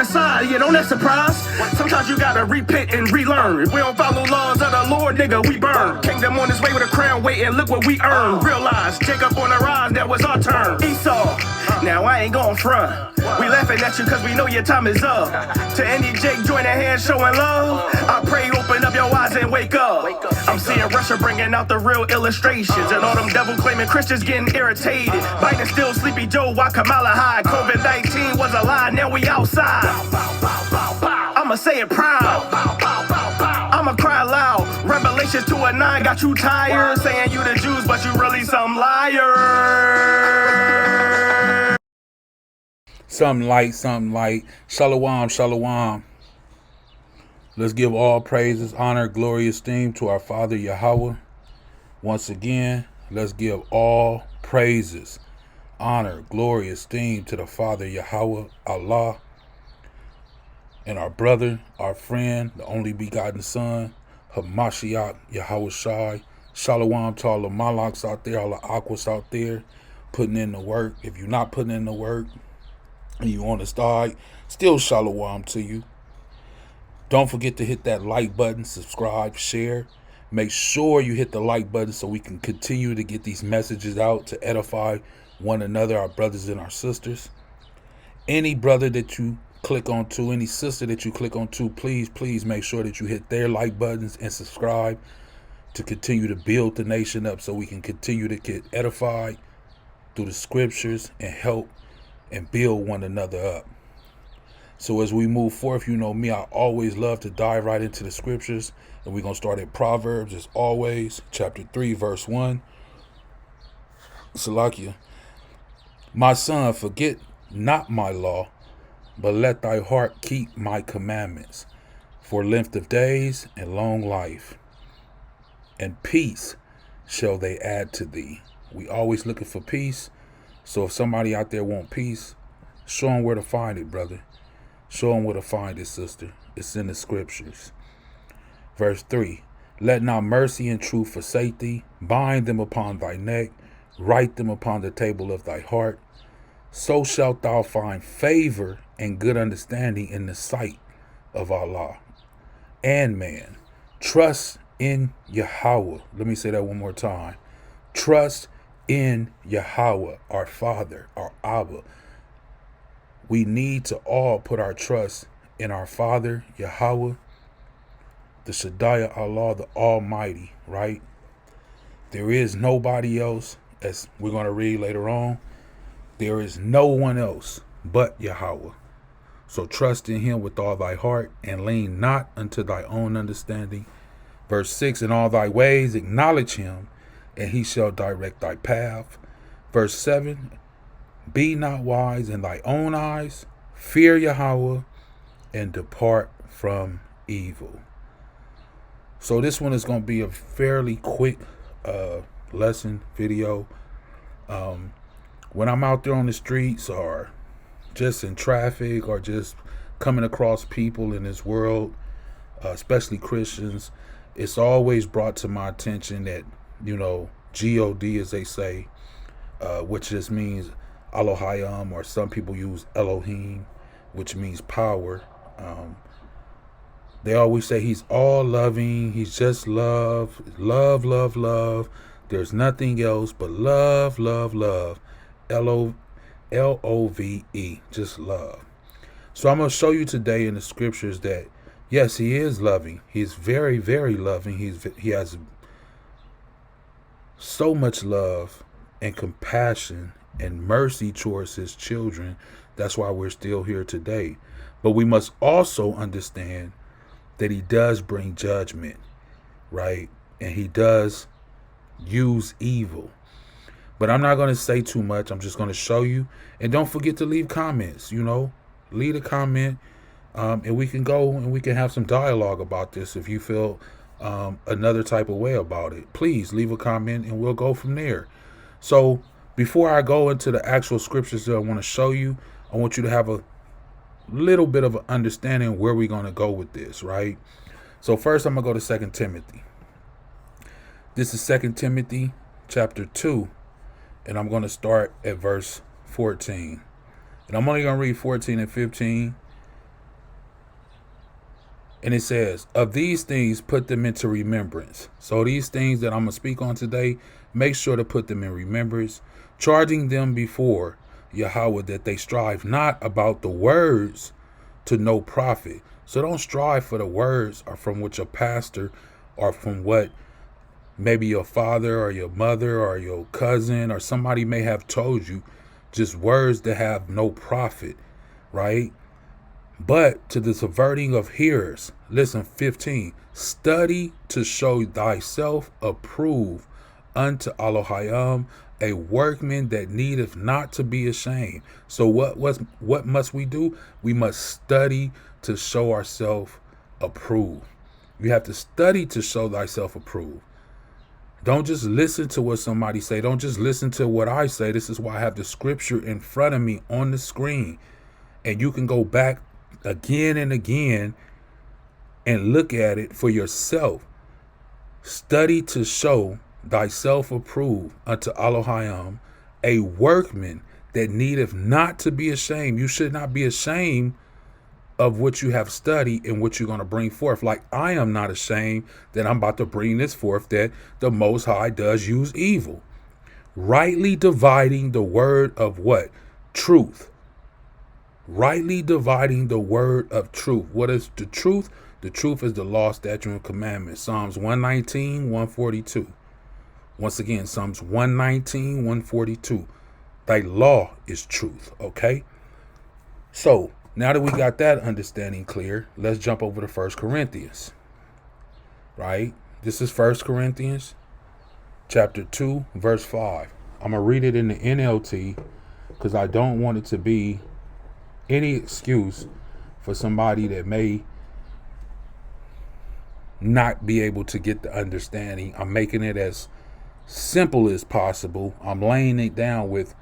Messiah, you don't that surprise? Sometimes you gotta repent and relearn. If we don't follow laws of the Lord, nigga, we burn. Kingdom on his way with a crown waiting, look what we earn. Realize, Jacob on the rise, that was our turn. Esau, now I ain't gon' front. We laughing at you cause we know your time is up. To any Jake joining hands showing love, I pray open up your eyes and wake up. I'm seeing Russia bringing out the real illustrations, and all them devil claiming Christians getting irritated. Biden still sleepy Joe while Kamala high. COVID-19 was a lie, now we outside. I'ma say it proud, I'ma cry loud. Revelations 2:9 got you tired, saying you the Jews but you really some liar. Something light, something light. Shalawam, shalawam. Let's give all praises, honor, glory, esteem to our Father Yahweh. Once again, let's give all praises, honor, glory, esteem to the Father Yahweh, Allah, and our brother, our friend, the only begotten Son, Hamashiach, Yahweh Shai. Shalawam to all the Malaks out there, all the Ahchwaths out there, putting in the work. If you're not putting in the work, and you on the side, still shalawam to you. Don't forget to hit that like button, subscribe, share. Make sure you hit the like button so we can continue to get these messages out to edify one another, our brothers and our sisters. Any brother that you click onto, any sister that you click onto, please make sure that you hit their like buttons and subscribe to continue to build the nation up so we can continue to get edified through the scriptures and help and build one another up. So as we move forth, you know me, I always love to dive right into the scriptures. And we're going to start at Proverbs, as always, chapter 3, verse 1. Salakia. My son, forget not my law, but let thy heart keep my commandments. For length of days and long life, and peace shall they add to thee. We always looking for peace. So if somebody out there want peace, show them where to find it, brother. Show them where to find it, sister. It's in the scriptures. Verse 3, let not mercy and truth forsake thee. Bind them upon thy neck. Write them upon the table of thy heart. So shalt thou find favor and good understanding in the sight of Allah and man. Trust in Yahweh. Let me say that one more time. Trust in Yahweh, our Father, our Abba. We need to all put our trust in our Father, Yahweh, the Shaddai Allah, the Almighty, right? There is nobody else, as we're going to read later on. There is no one else but Yahweh. So trust in him with all thy heart and lean not unto thy own understanding. Verse 6, in all thy ways acknowledge him, and he shall direct thy path. Verse 7, be not wise in thy own eyes, fear Yahweh, and depart from evil. So this one is going to be a fairly quick lesson video. When I'm out there on the streets or just in traffic or just coming across people in this world, especially Christians, it's always brought to my attention that, you know, G-O-D, as they say, which just means Ahchyam, or some people use Elohim, which means power. They always say he's all loving. He's just love, love, love, love. There's nothing else but love, love, love. L-O-V-E, just love. So I'm going to show you today in the scriptures that, yes, he is loving. He's very, very loving. He has so much love and compassion and mercy towards his children. That's why we're still here today. But we must also understand that he does bring judgment, right? And he does use evil. But I'm not going to say too much. I'm just going to show you. And don't forget to leave comments, you know. Leave a comment, and we can go and we can have some dialogue about this if you feel another type of way about it. Please leave a comment and we'll go from there. So before I go into the actual scriptures that I want to show you, I want you to have a little bit of an understanding where we're going to go with this, right? So first I'm going to go to 2 Timothy. This is 2 Timothy chapter 2, and I'm going to start at verse 14. And I'm only going to read 14 and 15. And it says, of these things, put them into remembrance. So these things that I'm going to speak on today, make sure to put them in remembrance, charging them before Yahweh that they strive not about the words to no profit. So don't strive for the words or from what your pastor or from what maybe your father or your mother or your cousin or somebody may have told you, just words that have no profit, right? But to the subverting of hearers, listen, 15, study to show thyself approved unto Ahchwatts, a workman that needeth not to be ashamed. So what must we do? We must study to show ourselves approved. You have to study to show thyself approved. Don't just listen to what somebody say. Don't just listen to what I say. This is why I have the scripture in front of me on the screen. And you can go back again and again and look at it for yourself. Study to show thyself approved unto Ahchwaths, a workman that needeth not to be ashamed. You should not be ashamed of what you have studied and what you're going to bring forth. Like I am not ashamed that I'm about to bring this forth, that the Most High does use evil. Rightly dividing the word of what? Truth. Rightly dividing the word of truth. What is the truth? The truth is the law, statute, and commandment. Psalms 119, 142. Once again, Psalms 119, 142. Thy law is truth, okay? So, now that we got that understanding clear, let's jump over to 1 Corinthians, right? This is 1 Corinthians chapter 2, verse 5. I'm going to read it in the NLT because I don't want it to be any excuse for somebody that may not be able to get the understanding. I'm making it as simple as possible. I'm laying it down with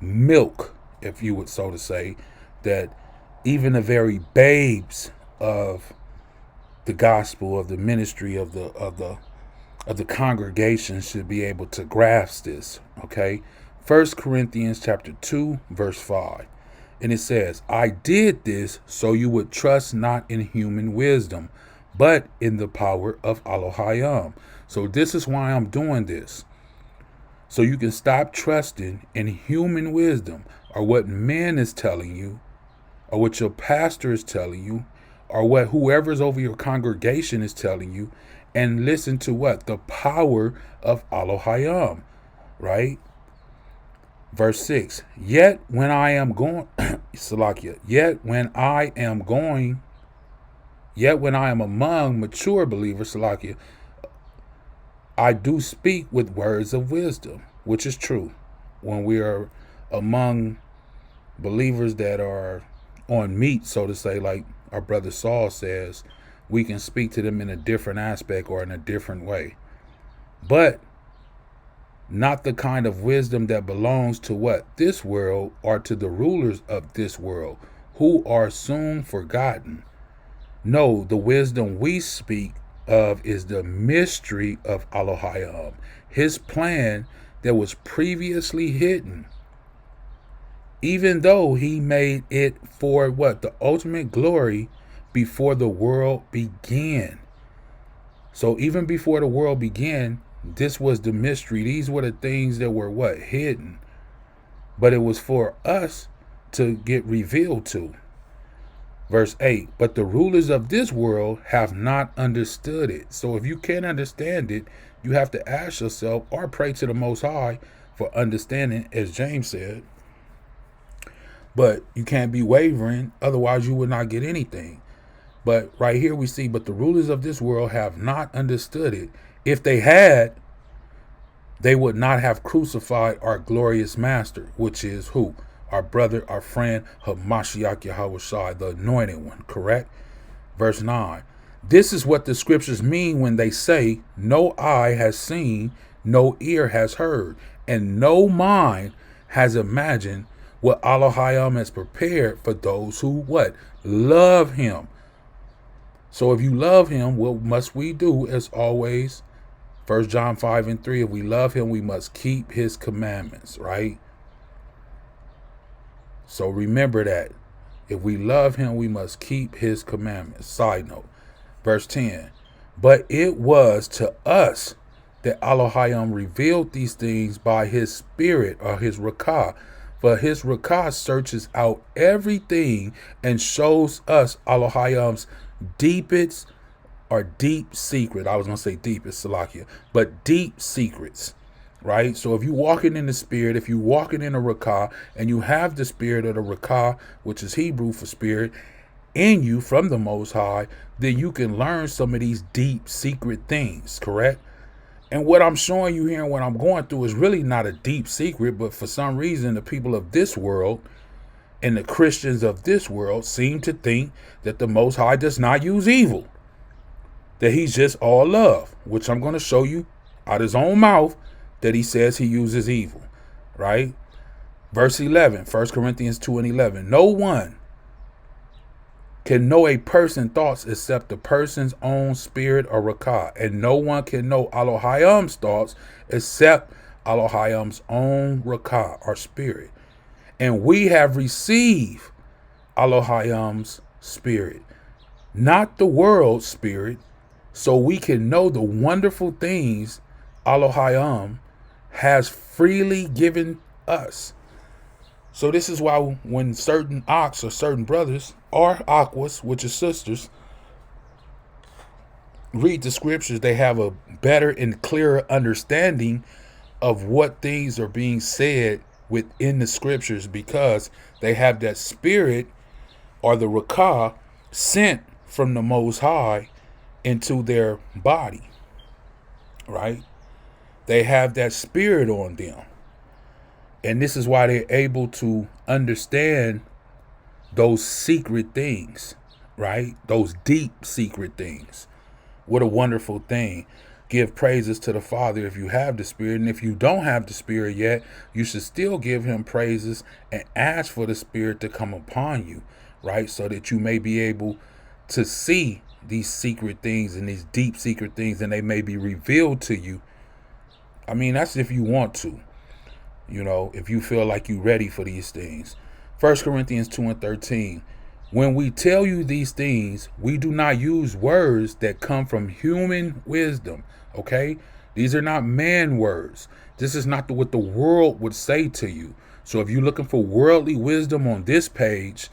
milk, if you would so to say, that even the very babes of the gospel, of the ministry, of the congregation should be able to grasp this. Okay, 1 Corinthians chapter 2, verse 5. And it says, I did this so you would trust not in human wisdom, but in the power of Ahchwaths. So this is why I'm doing this. So you can stop trusting in human wisdom or what man is telling you or what your pastor is telling you or what whoever's over your congregation is telling you, and listen to what? The power of Ahchwaths, right? Verse 6, yet when I am going, Salakia, yet when I am among mature believers, Salakia, I do speak with words of wisdom, which is true. When we are among believers that are on meat, so to say, like our brother Saul says, we can speak to them in a different aspect or in a different way. But not the kind of wisdom that belongs to what? This world, or to the rulers of this world, who are soon forgotten. No, the wisdom we speak of is the mystery of Ahchwaths, his plan that was previously hidden, even though he made it for what? The ultimate glory before the world began. So even before the world began, this was the mystery. These were the things that were what? Hidden. But it was for us to get revealed to. Verse 8, but the rulers of this world have not understood it. So if you can't understand it, you have to ask yourself or pray to the Most High for understanding, as James said. But you can't be wavering, otherwise you will not get anything. But right here we see, but the rulers of this world have not understood it. If they had, they would not have crucified our glorious master, which is who? Our brother, our friend, Hamashiach Yahushua, the anointed one, correct? Verse 9. This is what the scriptures mean when they say, no eye has seen, no ear has heard, and no mind has imagined what Ahchwaths has prepared for those who what? Love him. So if you love him, what must we do? As always, 1 John 5 and 3, if we love him, we must keep his commandments, right? So remember that. If we love him, we must keep his commandments. Side note, verse 10. But it was to us that Elohim revealed these things by his spirit, or his rakah. For his rakah searches out everything and shows us Elohim's deepest or deep secret. I was going to say deepest, Salakia, but deep secrets, right? So if you're walking in the spirit, if you're walking in a rakah, and you have the spirit of the rakah, which is Hebrew for spirit, in you from the Most High, then you can learn some of these deep secret things, correct? And what I'm showing you here and what I'm going through is really not a deep secret, but for some reason, the people of this world and the Christians of this world seem to think that the Most High does not use evil, that he's just all love, which I'm going to show you out his own mouth that he says he uses evil, right? Verse 11, 1 Corinthians 2:11. No one can know a person's thoughts except the person's own spirit or rakah, and no one can know Elohim's thoughts except Elohim's own rakah or spirit. And we have received Elohim's spirit, not the world's spirit, so we can know the wonderful things Elohim has freely given us. So this is why when certain ox or certain brothers or Ahchwaths, which is sisters, read the scriptures, they have a better and clearer understanding of what things are being said within the scriptures, because they have that spirit or the rakah sent from the Most High into their body, right? They have that spirit on them. And this is why they're able to understand those secret things, right? Those deep secret things. What a wonderful thing. Give praises to the Father if you have the Spirit. And if you don't have the Spirit yet, you should still give him praises and ask for the Spirit to come upon you, right? So that you may be able to see these secret things and these deep secret things, and they may be revealed to you. I mean, that's if you want to. You know, if you feel like you're ready for these things. 1 Corinthians 2:13. When we tell you these things, we do not use words that come from human wisdom. Okay? These are not man words. This is not what the world would say to you. So if you're looking for worldly wisdom on this page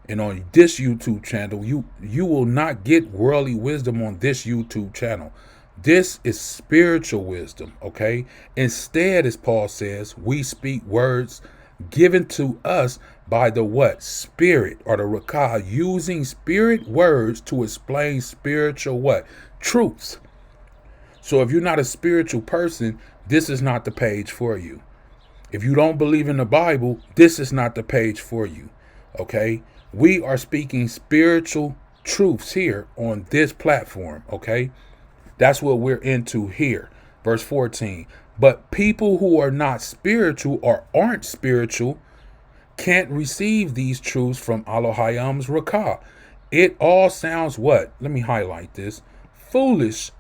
and on this YouTube channel, you will not get worldly wisdom on this YouTube channel. This is spiritual wisdom, okay? Instead, as Paul says, we speak words given to us by the what? Spirit, or the rakah, using spirit words to explain spiritual what? Truths. So if you're not a spiritual person, this is not the page for you. If you don't believe in the Bible, this is not the page for you, okay? We are speaking spiritual truths here on this platform, okay? That's what we're into here. Verse 14. But people who are not spiritual or aren't spiritual can't receive these truths from Elohim's rakah. It all sounds what? Let me highlight this. Foolish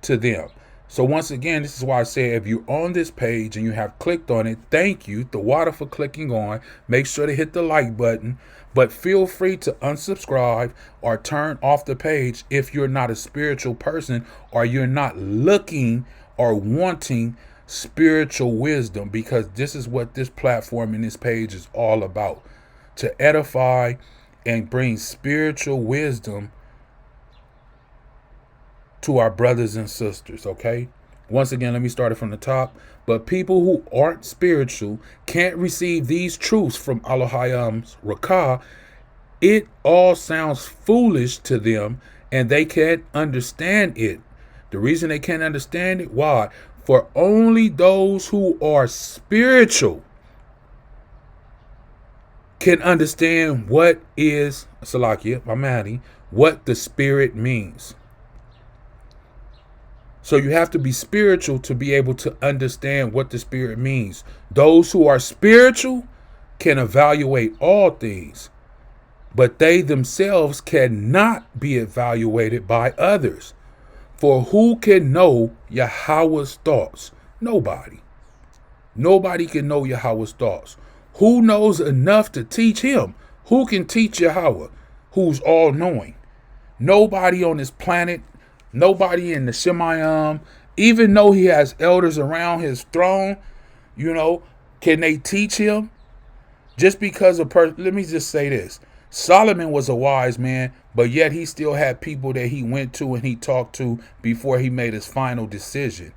to them. So once again, this is why I say if you're on this page and you have clicked on it, thank you, the water, for clicking on. Make sure to hit the like button. But feel free to unsubscribe or turn off the page if you're not a spiritual person or you're not looking or wanting spiritual wisdom, because this is what this platform and this page is all about, to edify and bring spiritual wisdom to our brothers and sisters, okay? Once again, let me start it from the top. But people who aren't spiritual can't receive these truths from Elohim's rakah. It all sounds foolish to them, and they can't understand it. The reason they can't understand it, why? For only those who are spiritual can understand what is, Salakia, Mamadi, what the Spirit means. So you have to be spiritual to be able to understand what the Spirit means. Those who are spiritual can evaluate all things, but they themselves cannot be evaluated by others. For who can know Yahweh's thoughts? Nobody. Nobody can know Yahweh's thoughts. Who knows enough to teach him? Who can teach Yahweh, who's all knowing? Nobody on this planet, nobody in the Shemayim, even though he has elders around his throne, can they teach him? Just because let me just say this. Solomon was a wise man, but yet he still had people that he went to and he talked to before he made his final decision.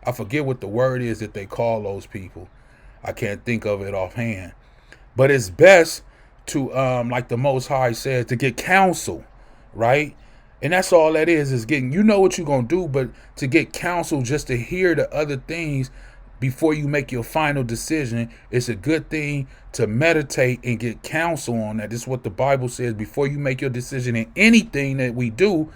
I forget what the word is that they call those people. I can't think of it offhand. But it's best to, like the Most High says, to get counsel, right? And that's all that is getting, what you're going to do, but to get counsel just to hear the other things before you make your final decision. It's a good thing to meditate and get counsel on that. This is what the Bible says. Before you make your decision in anything that we do,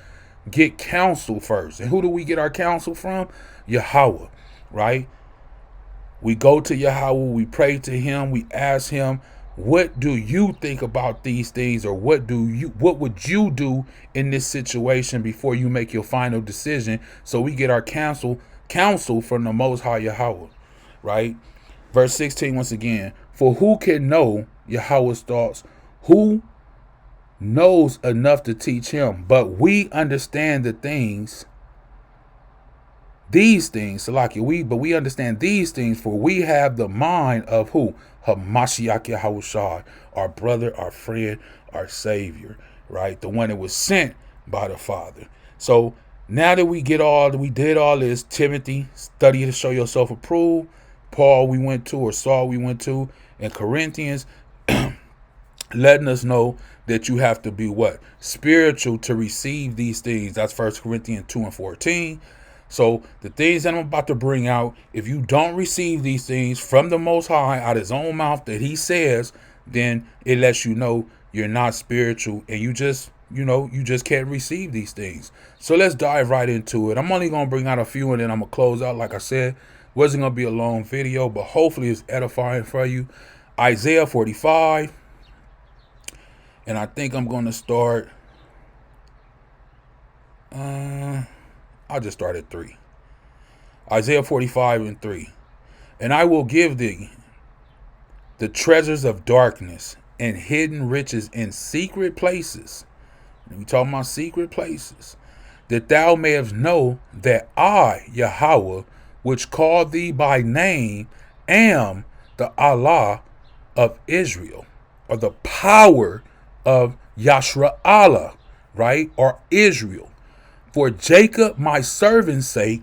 get counsel first. And who do we get our counsel from? Yahweh, right? We go to Yahweh, we pray to him, we ask him, what do you think about these things, or what would you do in this situation before you make your final decision? So we get our counsel from the Most High Yahweh, right? Verse 16 once again, for who can know Yahweh's thoughts? Who knows enough to teach him? But we understand these things, Salaki, but we understand these things, for we have the mind of who? Hamashiach Yahushua, our brother, our friend, our savior, right? The one that was sent by the Father. So now that we did all this, Timothy, study to show yourself approved. Paul we went to, or Saul we went to, and Corinthians, letting us know that you have to be what? Spiritual to receive these things. That's 1 Corinthians 2:14. So the things that I'm about to bring out, if you don't receive these things from the Most High out of his own mouth that he says, then it lets you know you're not spiritual, and you just can't receive these things. So let's dive right into it. I'm only going to bring out a few, and then I'm going to close out. Like I said, wasn't going to be a long video, but hopefully it's edifying for you. Isaiah 45. And I think I'm going to start. I'll just start at 3. Isaiah 45:3. And I will give thee the treasures of darkness and hidden riches in secret places. And we talking about secret places. That thou mayest know that I, Yahweh, which called thee by name, am the Allah of Israel, or the power of Yashra'Allah, right? Or Israel. For Jacob my servant's sake,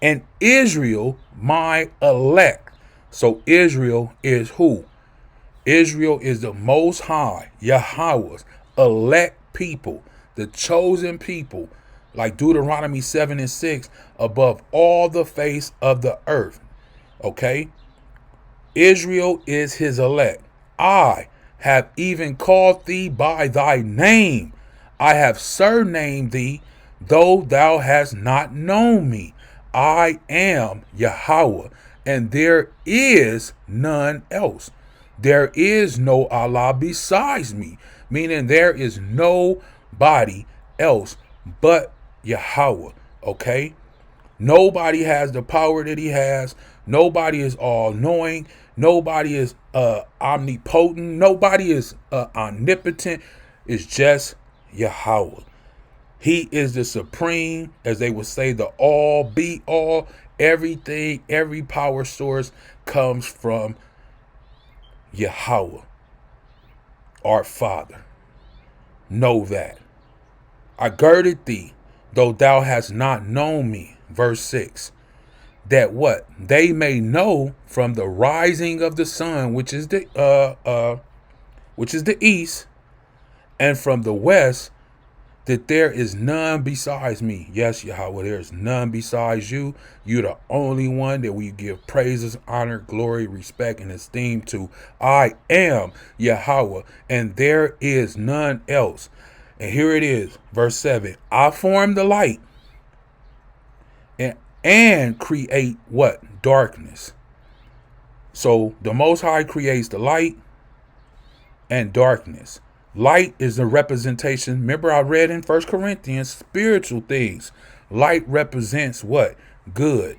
and Israel my elect. So Israel is who? Israel is the Most High, Yahweh's elect people, the chosen people, like Deuteronomy 7:6, above all the face of the earth. Okay? Israel is his elect. I have even called thee by thy name. I have surnamed thee, though thou hast not known me. I am Yahweh, and there is none else. There is no Allah besides me, meaning there is nobody else but Yahweh, okay? Nobody has the power that he has. Nobody is all-knowing. Nobody is omnipotent. Nobody is omnipotent. It's just Yahweh. He is the supreme, as they would say, the all, be all, everything, every power source comes from Yahweh, our Father. Know that. I girded thee, though thou hast not known me. Verse 6. That what? They may know from the rising of the sun, which is the east, and from the west, that there is none besides me. Yes, Yahweh, there is none besides you. You're the only one that we give praises, honor, glory, respect, and esteem to. I am Yahweh, and there is none else. And here it is, verse 7. I form the light and create what? Darkness. So the Most High creates the light and darkness. Light is the representation. Remember, I read in 1 Corinthians, spiritual things. Light represents what? Good.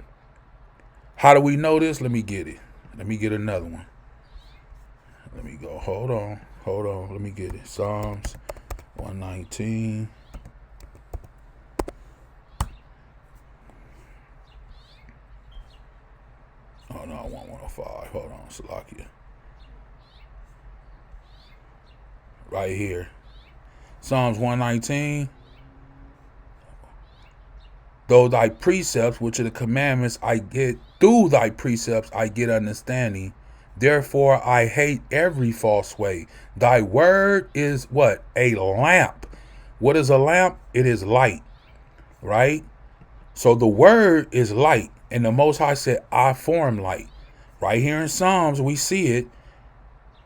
How do we know this? Let me get it. Let me get another one. Let me go. Hold on. Hold on, let me get it. Psalms 119. Oh no, I want 105. Hold on, Salakia. Right here. Psalms 119. Though thy precepts, which are the commandments, I get through thy precepts, I get understanding. Therefore, I hate every false way. Thy word is what? A lamp. What is a lamp? It is light, right? So the word is light. And the Most High said, I form light. Right here in Psalms, we see it.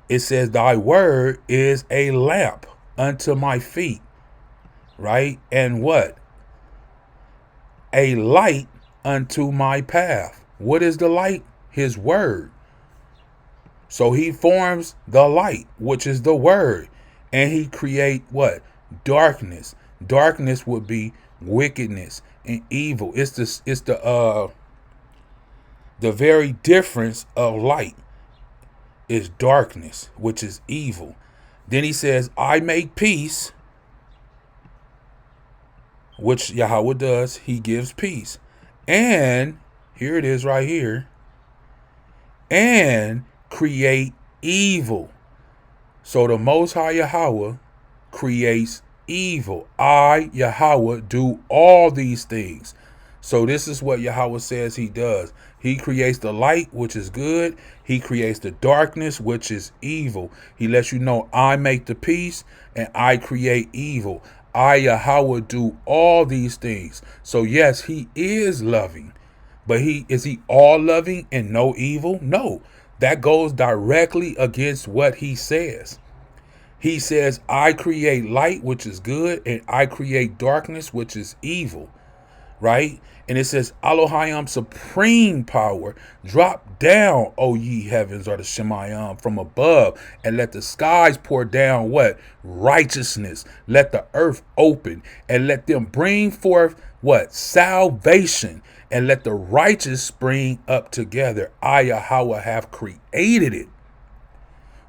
It says, thy word is a lamp unto my feet, right? And what? A light unto my path. What is the light? His word. So he forms the light, which is the word. And he create what? Darkness. Darkness would be wickedness and evil. It's the very difference of light is darkness, which is evil. Then he says, I make peace, which Yahweh does. He gives peace. And here it is right here. And create evil. So the Most High Yahweh creates evil. I, Yahweh, do all these things. So this is what Yahweh says he does. He creates the light, which is good. He creates the darkness, which is evil. He lets you know, I make the peace and I create evil. I, Yahweh, do all these things. So yes, he is loving. But is he all loving and no evil? No. That goes directly against what he says. He says, I create light, which is good, and I create darkness, which is evil. Right? And it says, Elohim, supreme power, drop down, O ye heavens, or the Shemayim, from above, and let the skies pour down what? Righteousness. Let the earth open, and let them bring forth what? Salvation. And let the righteous spring up together. I, Yahweh, have created it.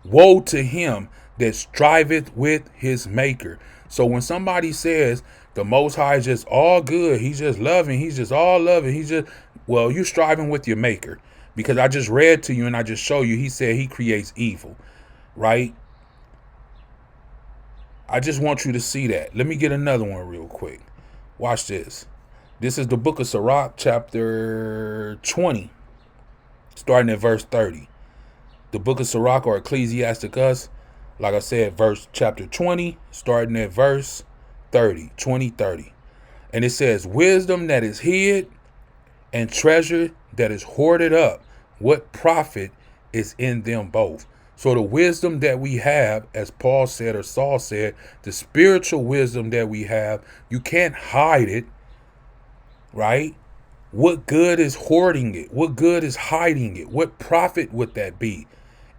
Woe to him that striveth with his maker. So when somebody says the Most High is just all good, he's just loving, he's just all loving, well, you're striving with your maker. Because I just read to you and I just show you, he said he creates evil, right? I just want you to see that. Let me get another one real quick. Watch this. This is the book of Sirach, chapter 20, starting at verse 30. The book of Sirach, or Ecclesiasticus, like I said, chapter 20, starting at verse 30, 20:30. And it says, wisdom that is hid and treasure that is hoarded up, what profit is in them both? So the wisdom that we have, as Paul said or Saul said, the spiritual wisdom that we have, you can't hide it. Right? What good is hoarding it? What good is hiding it? What profit would that be?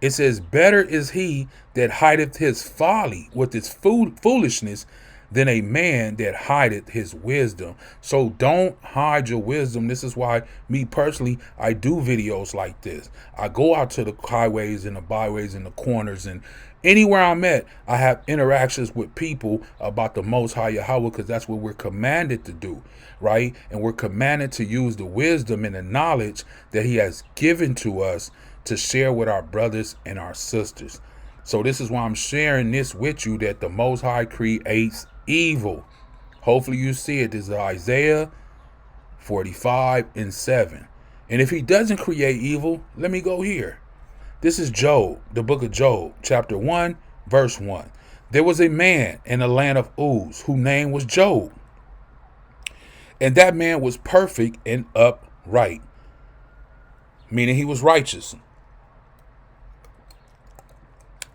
It says, better is he that hideth his folly with his foolishness than a man that hideth his wisdom. So don't hide your wisdom. This is why me personally, I do videos like this. I go out to the highways and the byways and the corners, and anywhere I'm at, I have interactions with people about the Most High Yahweh, because that's what we're commanded to do, right? And we're commanded to use the wisdom and the knowledge that he has given to us to share with our brothers and our sisters. So this is why I'm sharing this with you, that the Most High creates evil. Hopefully you see it. This is Isaiah 45:7. And if he doesn't create evil, let me go here. This is Job, the book of Job, chapter 1, verse 1. There was a man in the land of Uz whose name was Job. And that man was perfect and upright, meaning he was righteous,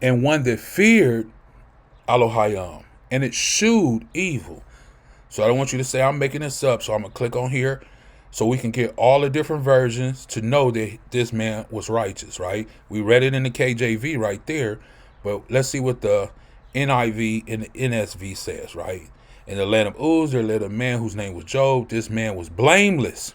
and one that feared Elohim, and it shewed evil. So I don't want you to say I'm making this up. So I'm going to click on here so we can get all the different versions to know that this man was righteous, right? We read it in the KJV right there, but let's see what the NIV and the NSV says, right? In the land of Uz, there lived a man whose name was Job. This man was blameless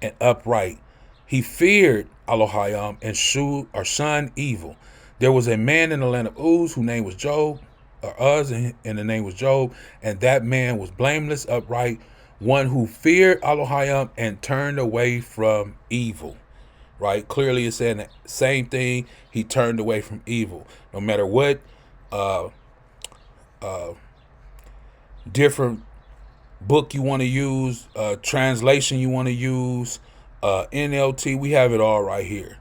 and upright. He feared Elohim and shunned evil. There was a man in the land of Uz whose name was Job, or Uz, and the name was Job, and that man was blameless, upright, one who feared Elohim and turned away from evil. Right? Clearly it's saying the same thing. He turned away from evil. No matter what different book you want to use, translation you want to use, NLT, we have it all right here.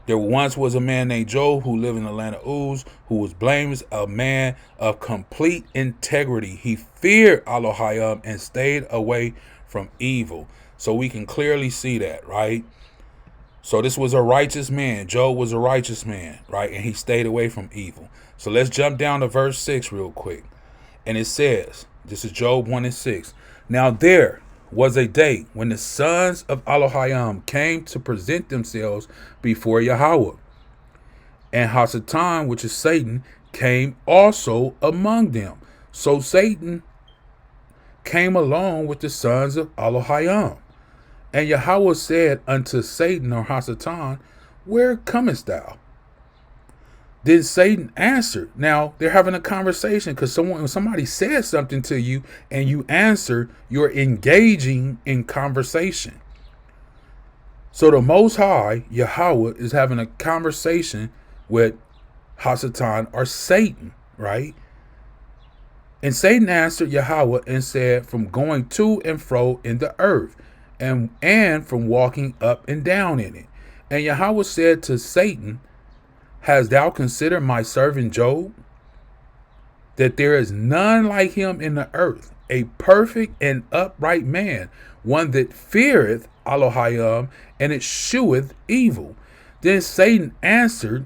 There once was a man named Job who lived in the land of Uz, who was blameless, a man of complete integrity. He feared Elohim and stayed away from evil. So we can clearly see that, right? So this was a righteous man. Job was a righteous man, right? And he stayed away from evil. So let's jump down to verse 6 real quick. And it says, this is Job 1:6. Now there was a day when the sons of Elohim came to present themselves before Yahweh. And Hasatan, which is Satan, came also among them. So Satan came along with the sons of Elohim. And Yahweh said unto Satan, or Hasatan, where comest thou? Then Satan answered. Now they're having a conversation, because when somebody says something to you and you answer, you're engaging in conversation. So the Most High, Yahweh, is having a conversation with Hasatan, or Satan, right? And Satan answered Yahweh and said, from going to and fro in the earth, and from walking up and down in it. And Yahweh said to Satan, hast thou considered my servant Job, that there is none like him in the earth, a perfect and upright man, one that feareth Elohim, and escheweth evil? Then Satan answered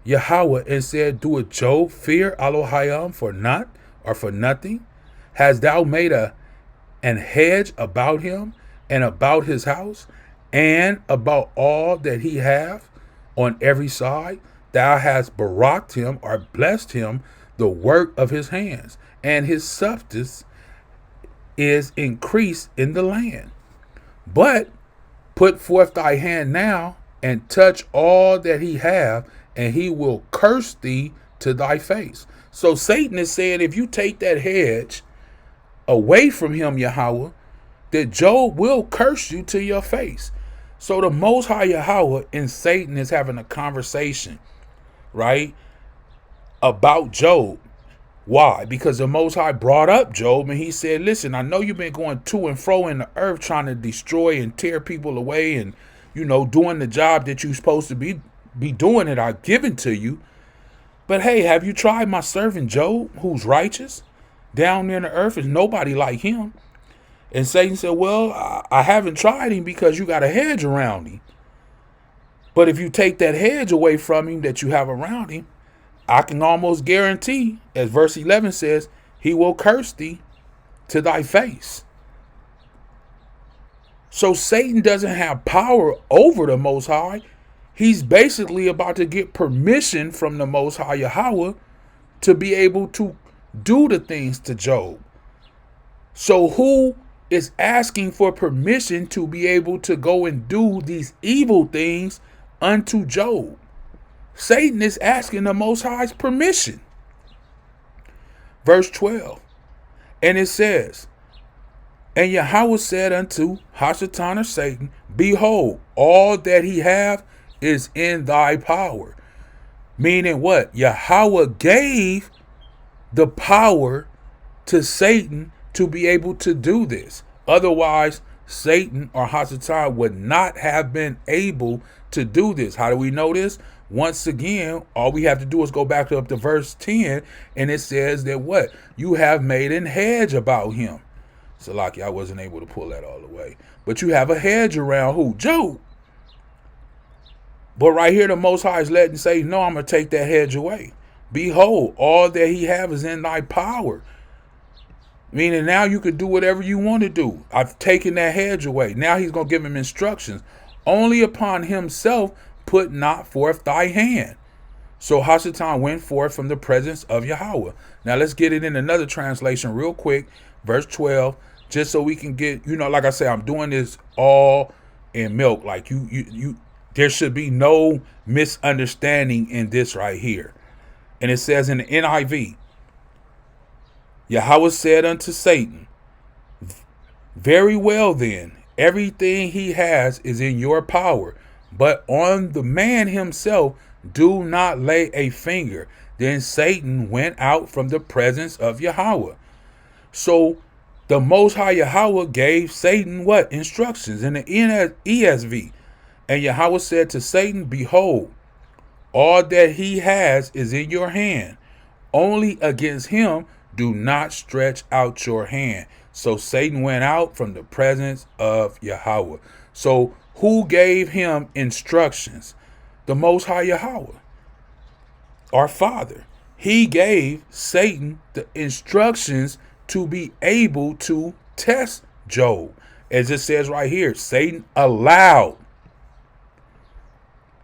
Yahweh and said, doeth Job fear Elohim for naught, or for nothing? Hast thou made an hedge about him, and about his house, and about all that he hath on every side? Thou hast baraked him, or blessed him, the work of his hands, and his substance is increased in the land. But put forth thy hand now, and touch all that he hath, and he will curse thee to thy face. So Satan is saying, if you take that hedge away from him, Yahweh, that Job will curse you to your face. So the Most High Yahweh and Satan is having a conversation, right, about Job. Why? Because the Most High brought up Job, and he said, listen, I know you've been going to and fro in the earth trying to destroy and tear people away, and, you know, doing the job that you're supposed to be doing that I've given to you. But hey, have you tried my servant Job, who's righteous? Down there in the earth is nobody like him. And Satan said, well, I haven't tried him because you got a hedge around him. But if you take that hedge away from him that you have around him, I can almost guarantee, as verse 11 says, he will curse thee to thy face. So Satan doesn't have power over the Most High. He's basically about to get permission from the Most High Yahweh to be able to do the things to Job. So who is asking for permission to be able to go and do these evil things unto Job? Satan is asking the Most High's permission. Verse 12. And it says, and Yahweh said unto Hasatan, or Satan, behold, all that he hath is in thy power. Meaning what? Yahweh gave the power to Satan to be able to do this. Otherwise, Satan or Hasatan would not have been able to do this. How do we know this? Once again, all we have to do is go back up to verse 10, and it says that what? You have made an hedge about him. So like I wasn't able to pull that all the way. But you have a hedge around who? Job. But right here, the Most High is letting say, no, I'm going to take that hedge away. Behold, all that he have is in thy power. Meaning now you could do whatever you want to do. I've taken that hedge away. Now he's going to give him instructions. Only upon himself put not forth thy hand. So Hasatan went forth from the presence of Yahweh. Now let's get it in another translation real quick. Verse 12, just so we can get, like I say, I'm doing this all in milk. Like There should be no misunderstanding in this right here. And it says in the NIV, Yahweh said unto Satan, very well then, everything he has is in your power, but on the man himself do not lay a finger. Then Satan went out from the presence of Yahweh. So the Most High Yahweh gave Satan what? Instructions in the ESV. And Yahweh said to Satan, behold, all that he has is in your hand. Only against him do not stretch out your hand. So Satan went out from the presence of Yahweh. So who gave him instructions? The Most High Yahweh, our Father. He gave Satan the instructions to be able to test Job. As it says right here, Satan allowed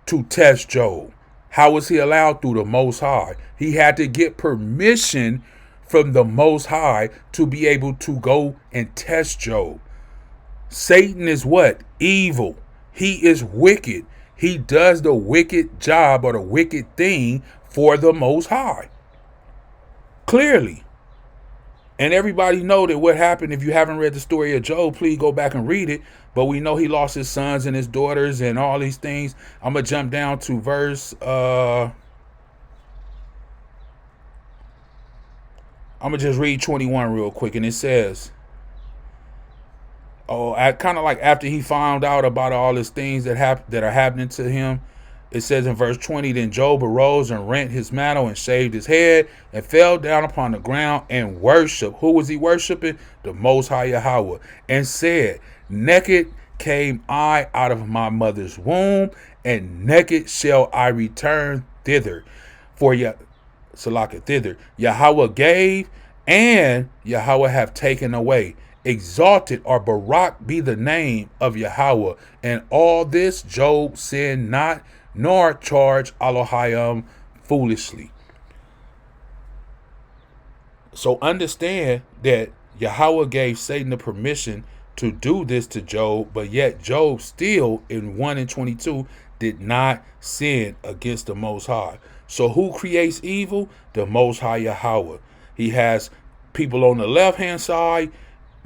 to test Job. How was he allowed? Through the Most High. He had to get permission from the Most High to be able to go and test Job. Satan is what? Evil. He is wicked. He does the wicked job or the wicked thing for the Most High. Clearly. And everybody know that what happened. If you haven't read the story of Job, please go back and read it. But we know he lost his sons and his daughters and all these things. I'm going to jump down to verse I'm going to just read 21 real quick. And it says, kind of like after he found out about all these things that are happening to him, it says in verse 20, then Job arose and rent his mantle and shaved his head and fell down upon the ground and worshiped. Who was he worshiping? The Most High Yahweh. And said, naked came I out of my mother's womb, and naked shall I return thither. For thither. Yahweh gave, and Yahweh have taken away. Exalted or Barak be the name of Yahweh. And all this Job sinned not, nor charged Ahchyam foolishly. So understand that Yahweh gave Satan the permission to do this to Job, but yet Job still in 1 and 22 did not sin against the Most High. So who creates evil? The Most High Yahweh. He has people on the left hand side,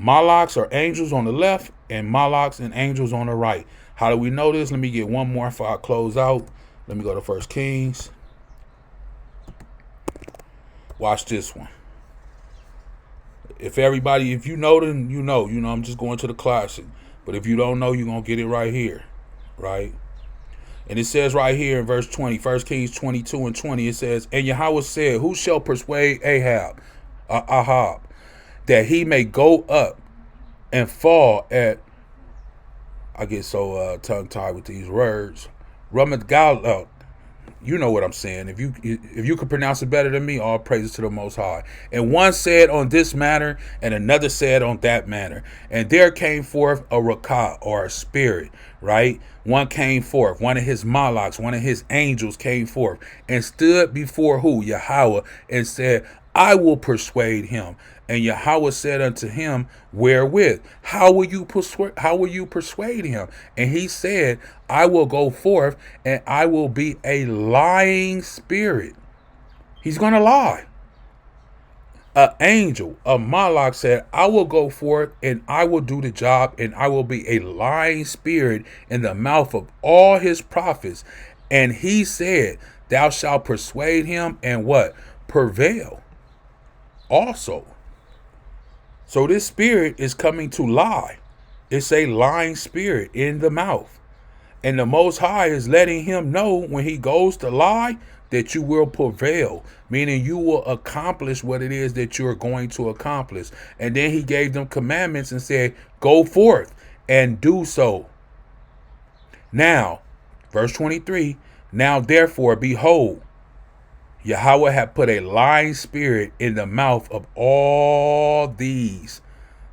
Malaks or angels on the left, and Malaks and angels on the right. How do we know this? Let me get one more before I close out. Let me go to 1 Kings. Watch this one. If you know, then you know. I'm just going to the classic. But if you don't know, you're going to get it right here. Right? And it says right here in verse 20, 1 Kings 22 and 20, it says, and Yahweh said, who shall persuade Ahab, that he may go up and fall at, I get so tongue-tied with these words, Ramat Gal. You know what I'm saying. If you could pronounce it better than me, all praises to the Most High. And one said on this matter, and another said on that matter. And there came forth a rakah, or a spirit, right? One came forth, one of his malaks, one of his angels came forth, and stood before who? Yahweh, and said, I will persuade him. And Yahweh said unto him, wherewith? How will you persuade him? And he said, I will go forth, and I will be a lying spirit. He's going to lie. An angel, a malak, said, I will go forth, and I will do the job, and I will be a lying spirit in the mouth of all his prophets. And he said, thou shalt persuade him, and what? Prevail. Also. So this spirit is coming to lie. It's a lying spirit in the mouth. And the Most High is letting him know when he goes to lie that you will prevail, meaning you will accomplish what it is that you're going to accomplish. And then he gave them commandments and said, go forth and do so. Now, verse 23, now therefore, behold, Yahweh hath put a lying spirit in the mouth of all these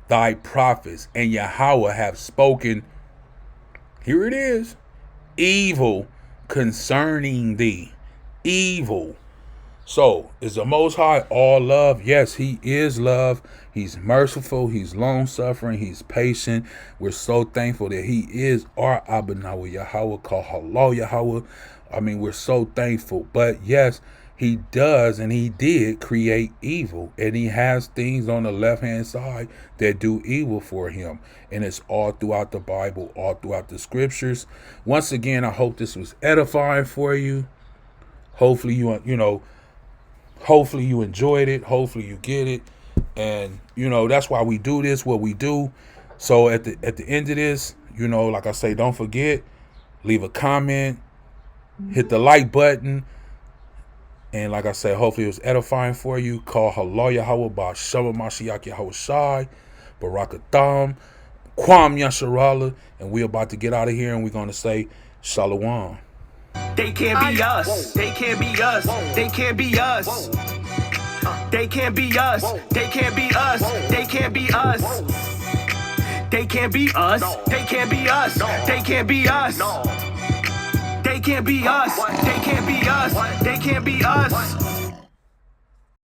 thy prophets, and Yahweh hath spoken, here it is, evil concerning thee. Evil. So, is the Most High all love? Yes, he is love. He's merciful. He's long-suffering. He's patient. We're so thankful that he is our Abanawa Yahweh, called Halal Yahweh. I mean, we're so thankful. But yes, he does and he did create evil. And he has things on the left-hand side that do evil for him. And it's all throughout the Bible, all throughout the scriptures. Once again, I hope this was edifying for you. Hopefully hopefully you enjoyed it. Hopefully you get it. And, that's why we do this, what we do. So at the end of this, like I say, don't forget, leave a comment, hit the like button. And like I said, hopefully it was edifying for you. Call Halal Yahweh by Shalawam Mashiach Yahweh Shai, Barakatham, Kwam Yasharala. And we're about to get out of here and we're going to say Shalawam. They can't be us. They can't be us. They can't be us. They can't be us. They can't be us. They can't be us. They can't be us. They can't be us. They can't be us. They can't be us. They can't be us. They can't be us.